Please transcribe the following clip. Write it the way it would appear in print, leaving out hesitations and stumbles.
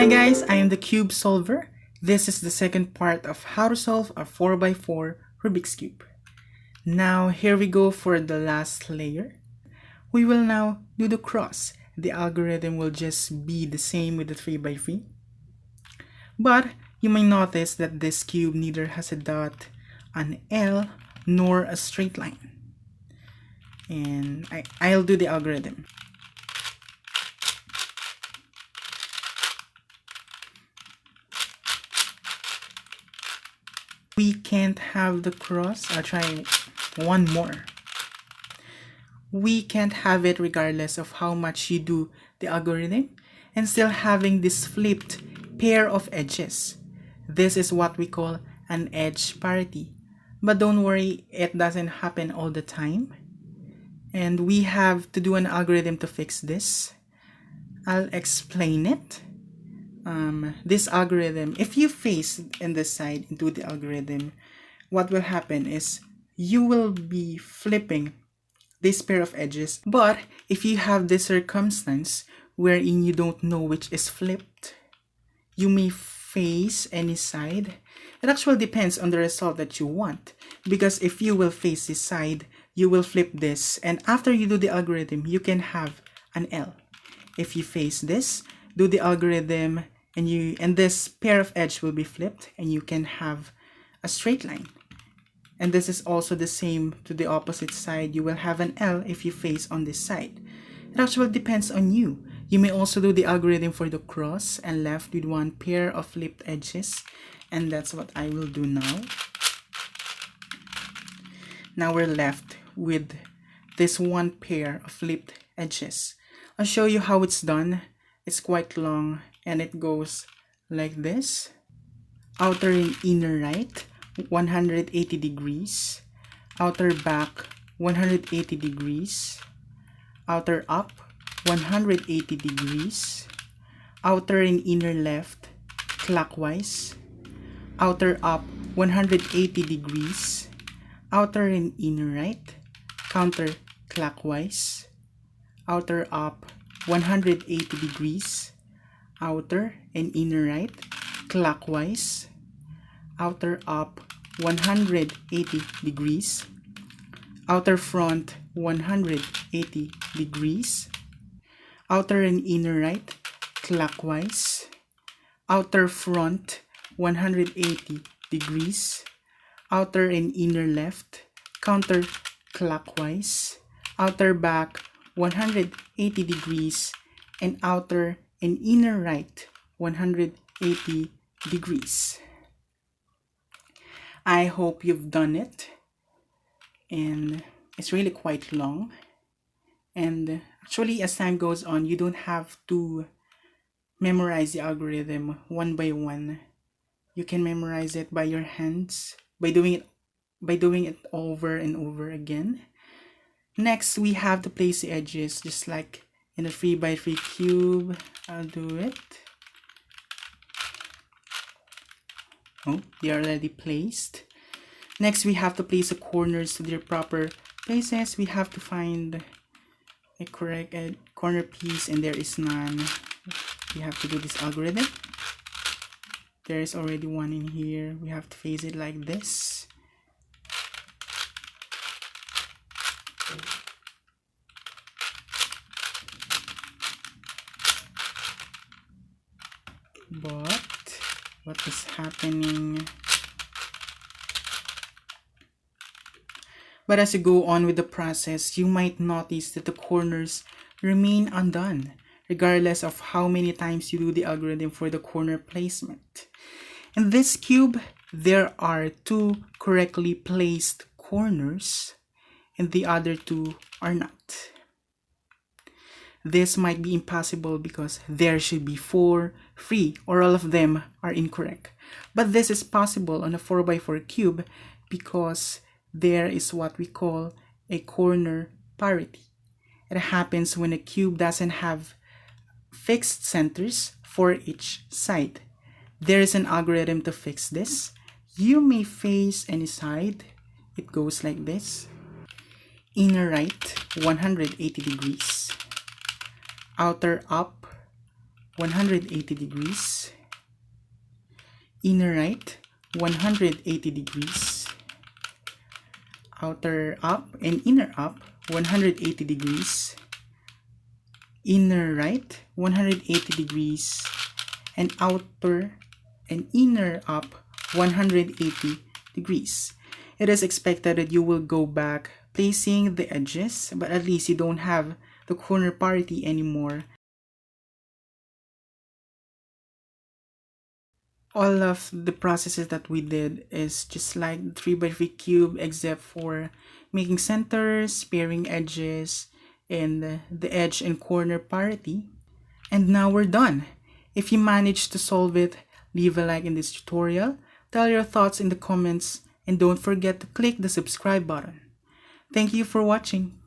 Hi guys, I am the TheCubeSolver. This is the second part of how to solve a 4x4 Rubik's Cube. Now here we go for the last layer. We will now do the cross. The algorithm will just be the same with the 3x3. But you may notice that this cube neither has a dot, an L, nor a straight line. And I'll do the algorithm. We can't have the cross. I'll try one more. We can't have it regardless of how much you do the algorithm and still having this flipped pair of edges. This is what we call an edge parity. But don't worry, it doesn't happen all the time. And we have to do an algorithm to fix this. I'll explain it. This algorithm, if you face in this side into the algorithm, what will happen is you will be flipping this pair of edges. But if you have this circumstance wherein you don't know which is flipped, you may face any side. It actually depends on the result that you want, because if you will face this side, you will flip this, and after you do the algorithm, you can have an L. If you face this, do the algorithm, and this pair of edge will be flipped, and you can have a straight line. And this is also the same to the opposite side. You will have an L if you face on this side. It actually depends on you. You may also do the algorithm for the cross and left with one pair of flipped edges, and that's what I will do now. Now we're left with this one pair of flipped edges. I'll show you how it's done. It's quite long and it goes like this. Outer and inner right, 180 degrees. Outer back, 180 degrees. Outer up, 180 degrees. Outer and inner left, clockwise. Outer up, 180 degrees. Outer and inner right, counterclockwise. Outer up, 180 degrees. Outer and inner right, clockwise. Outer up, 180 degrees. Outer front, 180 degrees. Outer and inner right, clockwise. Outer front, 180 degrees. Outer and inner left, counterclockwise. Outer back, 180 degrees. And outer and inner right, 180 degrees. I hope you've done it. And it's really quite long. And actually, as time goes on, you don't have to memorize the algorithm one by one. You can memorize it by your hands, by doing it over and over again. Next, we have to place the edges just like in a 3x3 cube. I'll do it. Oh, they are already placed. Next, we have to place the corners to their proper places. We have to find a correct corner piece, and there is none. We have to do this algorithm. There is already one in here. We have to face it like this. But what is happening? But as you go on with the process, you might notice that the corners remain undone, regardless of how many times you do the algorithm for the corner placement. In this cube, there are 2 correctly placed corners, and the other 2 are not. This might be impossible because there should be 4, 3, or all of them are incorrect. But this is possible on a 4x4 cube because there is what we call a corner parity. It happens when a cube doesn't have fixed centers for each side. There is an algorithm to fix this. You may face any side. It goes like this. Inner right, 180 degrees. Outer up, 180 degrees. inner right 180 degrees, outer up and inner up 180 degrees, inner right 180 degrees, and outer and inner up 180 degrees. It is expected that you will go back placing the edges, but at least you don't have the corner parity anymore. All of the processes that we did is just like the 3x3 cube, except for making centers, pairing edges, and the edge and corner parity. And now we're done. If you managed to solve it, leave a like in this tutorial, tell your thoughts in the comments, and don't forget to click the subscribe button. Thank you for watching.